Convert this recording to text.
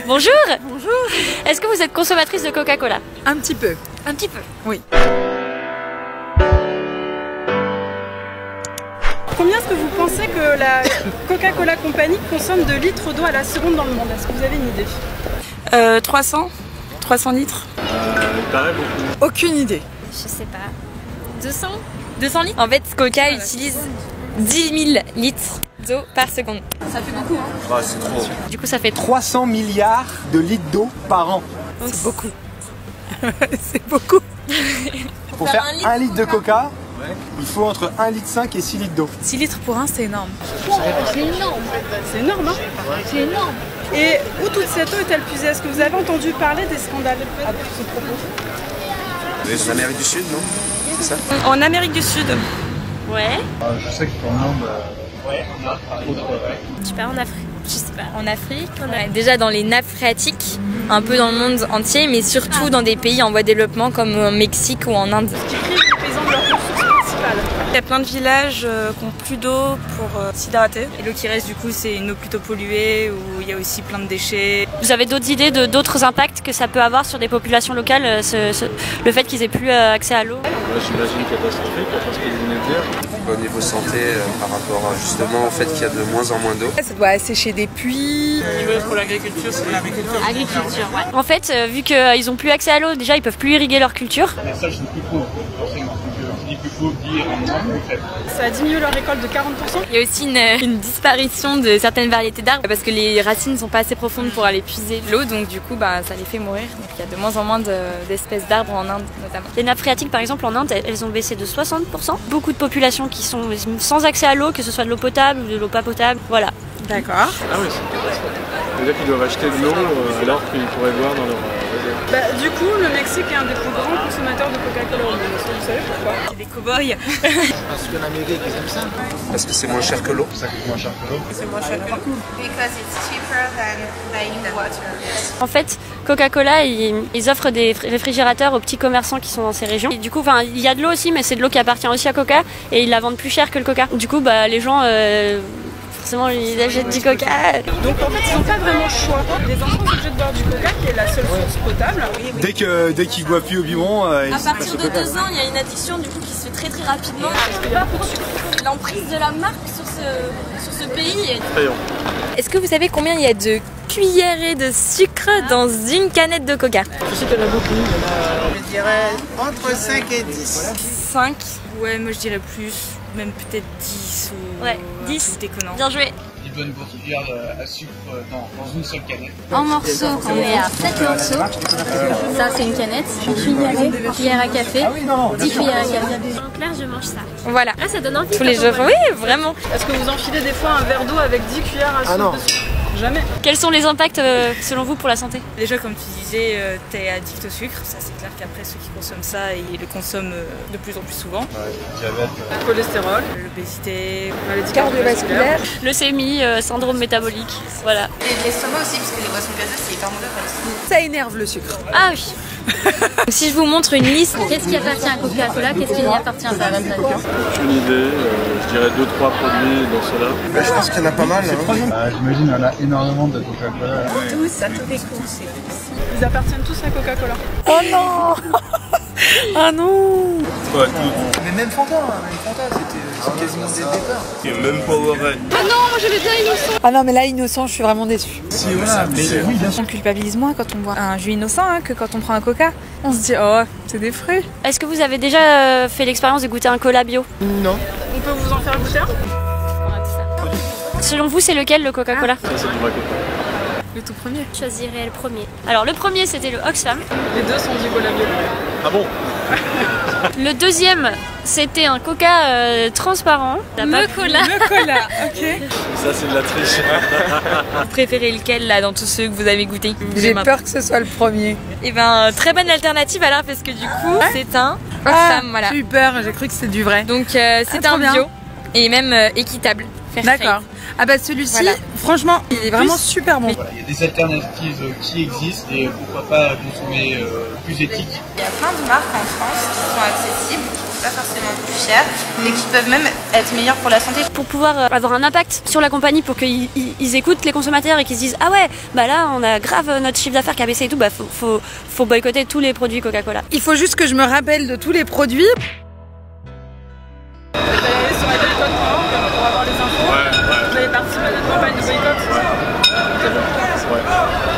Bonjour. Bonjour. Est-ce que vous êtes consommatrice de Coca-Cola? Un petit peu. Un petit peu. Oui. Combien est-ce que vous pensez que la Coca-Cola Company consomme de litres d'eau à la seconde dans le monde? Est-ce que vous avez une idée? 300 litres. Il paraît beaucoup. Aucune idée. Je sais pas. 200 litres? En fait, Coca utilise 10 000 litres d'eau par seconde. Ça fait beaucoup, hein? Ah, c'est trop. Du coup, ça fait 300 milliards de litres d'eau par an. C'est beaucoup. C'est beaucoup. Pour faire 1 litre de coca, il faut entre 1,5 litre et 6 litres d'eau. 6 litres pour 1, c'est énorme. C'est énorme. C'est énorme, hein? C'est énorme. Et où toute cette eau est-elle puisée? Est-ce que vous avez entendu parler des scandales à ce propos? En Amérique du Sud, non? C'est ça? En Amérique du Sud. Ouais. Je sais qu'en Inde, Je sais pas, en Afrique. Je sais pas, en Afrique. Déjà dans les nappes phréatiques, un peu dans le monde entier, mais surtout dans des pays en voie de développement comme au Mexique ou en Inde. Qui privent les paysans de leur ressource principale. Il y a plein de villages qui n'ont plus d'eau pour s'hydrater. Et l'eau qui reste, du coup, c'est une eau plutôt polluée où il y a aussi plein de déchets. Vous avez d'autres idées d'autres impacts que ça peut avoir sur des populations locales, le fait qu'ils aient plus accès à l'eau? J'imagine catastrophique, parce qu'il venait de dire. Au niveau santé, par rapport justement au fait qu'il y a de moins en moins d'eau. Ça doit assécher des puits. Pour l'agriculture, c'est l'agriculture. Agriculture, ouais. En fait, vu qu'ils n'ont plus accès à l'eau, déjà ils peuvent plus irriguer leur culture. ça c'est plus pauvre, forcément. Je dis plus pauvre, dit rendement, en fait. Ça a diminué leur récolte de 40%. Il y a aussi une disparition de certaines variétés d'arbres parce que les racines ne sont pas assez profondes pour aller puiser l'eau, donc du coup ça les fait mourir. Donc il y a de moins en moins d'espèces d'arbres en Inde notamment. Les nappes phréatiques par exemple en Inde, elles ont baissé de 60%. Beaucoup de populations qui sont sans accès à l'eau, que ce soit de l'eau potable ou de l'eau pas potable, voilà. D'accord. Ah oui, c'est catastrophique. C'est-à-dire qu'ils doivent acheter de l'eau alors qu'ils pourraient boire dans leur réserve. Du coup, le Mexique est un des plus grands consommateurs de Coca-Cola au monde. Est-ce que vous savez pourquoi? C'est des cow-boys. Parce qu'en Amérique, ils aiment ça. Parce que c'est moins cher que l'eau. Ça coûte moins cher que l'eau. C'est moins cher que l'eau. Because it's cheaper than buying the water. En fait, Coca-Cola, ils offrent des réfrigérateurs aux petits commerçants qui sont dans ces régions. Et du coup, il y a de l'eau aussi, mais c'est de l'eau qui appartient aussi à Coca et ils la vendent plus cher que le Coca. Du coup, les gens, forcément, ils achètent du Coca. Donc en fait, ils n'ont pas vraiment le choix. Les enfants sont obligés de boire du Coca, qui est la seule source potable. Dès qu'ils boivent plus au biberon, ils À partir de 2 ans, il y a une addiction du coup qui se fait très très rapidement. Je sais pas pourquoi. L'emprise de la marque sur ce pays est... Est-ce que vous savez combien il y a de cuillerées de sucre dans une canette de Coca? Je sais qu'il y en a beaucoup. Je dirais entre 5 et 10. 5. Ouais, moi je dirais plus. Même peut-être 10 ou... Ouais, 10. Déconnant. Bien joué. Ils donnent beaucoup de cuillères à sucre dans une seule canette. En morceaux, on est à 7 morceaux. Ça, c'est une canette. Cuillère à café. 10 cuillères à café. En clair, je mange ça. Voilà. Ah, ça donne envie. Tous les jours. Oui, vraiment. Est-ce que vous enfilez des fois un verre d'eau avec 10 cuillères à soupe dessus? Jamais. Quels sont les impacts selon vous pour la santé? Déjà, comme tu disais, t'es addict au sucre. Ça, c'est clair qu'après, ceux qui consomment ça, ils le consomment de plus en plus souvent. Diabète. Le cholestérol, l'obésité, maladie cardiovasculaire, Leucémie, syndrome métabolique. Voilà. Et l'estomac aussi, parce que les boissons gazeuses, c'est hyper mauvais pour l'estomac. Ça énerve le sucre. Ah oui. Donc, si je vous montre une liste, Qu'est-ce qui appartient à Coca-Cola? Qu'est-ce qui n'y appartient pas? Aucune idée. Je dirais 2-3 produits dans cela. Je pense qu'il y en a pas mal. J'imagine qu'il y en a énormément de Coca-Cola. Tous, à tous les coups. Ils appartiennent tous à Coca-Cola. Oh non. Ah non. Ouais, tout. Mais même Fanta, c'était quasiment dès le départ. Et même Powerade. Ah non, mais là, innocent, je suis vraiment déçue. Si, voilà, mais oui, bien sûr. On culpabilise moins quand on boit un jus innocent que quand on prend un Coca. On se dit, oh, c'est des fruits. est-ce que vous avez déjà fait l'expérience de goûter un cola bio? Non. On peut vous en faire goûter un? Selon vous, c'est lequel le Coca-Cola? Ça, c'est du vrai Coca. Le tout premier. Je choisirais le premier. Alors le premier, c'était le Oxfam. Les deux sont du cola bio. Ah bon? Le deuxième, c'était un Coca transparent. Me cola. Le cola, ok. Ça, c'est de la triche. Vous préférez lequel là dans tous ceux que vous avez goûté? J'ai peur que ce soit le premier. Et ben très bonne alternative alors parce que du coup c'est un Oxfam, voilà. J'ai eu peur, j'ai cru que c'était du vrai. Donc c'est trop un bien. bio et même équitable. D'accord. Ah bah celui-ci, Voilà. franchement, il est vraiment super bon. Voilà, il y a des alternatives qui existent et pourquoi pas consommer plus éthique. Il y a plein de marques en France qui sont accessibles, qui ne sont pas forcément plus chères, mais qui peuvent même être meilleures pour la santé. Pour pouvoir avoir un impact sur la compagnie, pour qu'ils écoutent les consommateurs et qu'ils se disent ah ouais, bah là on a grave notre chiffre d'affaires qui a baissé et tout, bah faut boycotter tous les produits Coca-Cola. Il faut juste que je me rappelle de tous les produits. Sur la pour avoir les infos. Vous allez participer à notre campagne de boycott. Ouais.